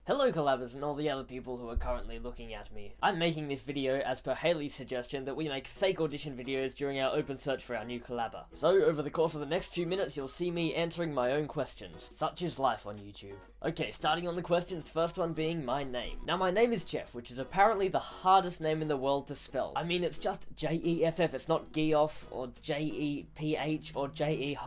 Hello collabers and all the other people who are currently looking at me. I'm making this video as per Haley's suggestion that we make fake audition videos during our open search for our new collabor. So over the course of the next few minutes you'll see me answering my own questions. Such is life on YouTube. Okay, starting on the questions, first one being my name. Now my name is Jeff, which is apparently the hardest name in the world to spell. I mean it's just J-E-F-F, it's not Geoff or J-E-P-H or J-E--L-Q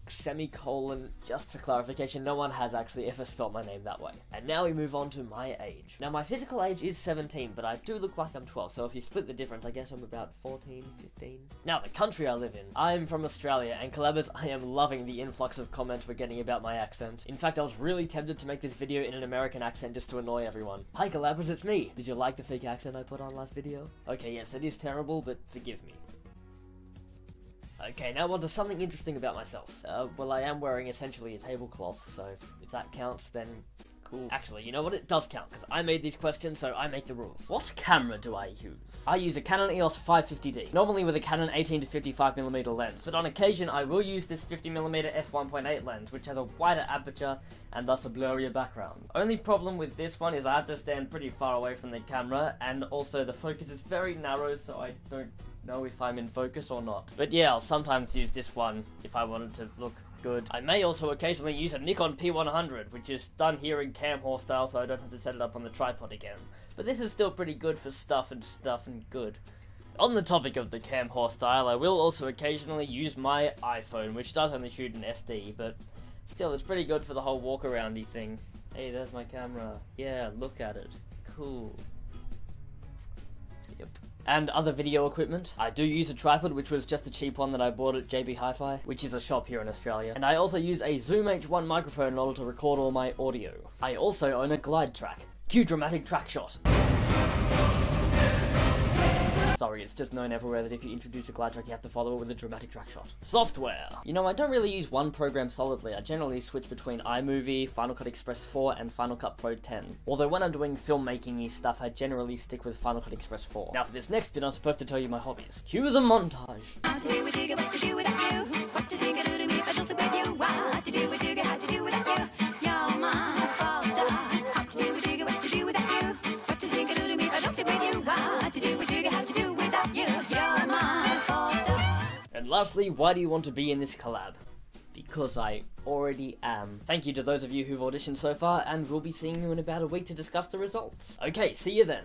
semicolon. Just for clarification, no one has actually ever spelt my name that way. And now we move on to my age. Now my physical age is 17, but I do look like I'm 12, so if you split the difference, I guess I'm about 14, 15. Now the country I live in. I'm from Australia, and collabers, I am loving the influx of comments we're getting about my accent. In fact, I was really tempted to make this video in an American accent just to annoy everyone. Hi collabers, it's me! Did you like the fake accent I put on last video? Okay, yes, it is terrible, but forgive me. Okay, now on to something interesting about myself. Well, I am wearing essentially a tablecloth, so if that counts, then cool. Actually, you know what? It does count, because I made these questions, so I make the rules. What camera do I use? I use a Canon EOS 550D, normally with a Canon 18 to 55mm lens, but on occasion I will use this 50mm f1.8 lens, which has a wider aperture and thus a blurrier background. Only problem with this one is I have to stand pretty far away from the camera, and also the focus is very narrow, so I don't know if I'm in focus or not. But yeah, I'll sometimes use this one if I wanted to look good. I may also occasionally use a Nikon P100, which is done here in cam horse style, so I don't have to set it up on the tripod again. But this is still pretty good for stuff and good. On the topic of the cam horse style, I will also occasionally use my iPhone, which does only shoot an SD, but still it's pretty good for the whole walk-aroundy thing. Hey, there's my camera. Yeah, look at it. Cool. Yep. And other video equipment. I do use a tripod, which was just a cheap one that I bought at JB Hi-Fi, which is a shop here in Australia. And I also use a Zoom H1 microphone in order to record all my audio. I also own a glide track. Cue dramatic track shot. Sorry, it's just known everywhere that if you introduce a glide track, you have to follow it with a dramatic track shot. Software! You know, I don't really use one program solidly. I generally switch between iMovie, Final Cut Express 4, and Final Cut Pro 10. Although when I'm doing filmmaking-y stuff, I generally stick with Final Cut Express 4. Now for this next bit, I'm supposed to tell you my hobbies. Cue the montage! What to do with you, what to do without you? What to think I do to me if I just with you? What to do with you, how to do without you? You're my all-star. What to do with you, what to do without you? What to think I do to me if I just with you? What to do with you, how to do without you? You're my all-star. And lastly, why do you want to be in this collab? Because I already am. Thank you to those of you who've auditioned so far, and we'll be seeing you in about a week to discuss the results. Okay, see you then.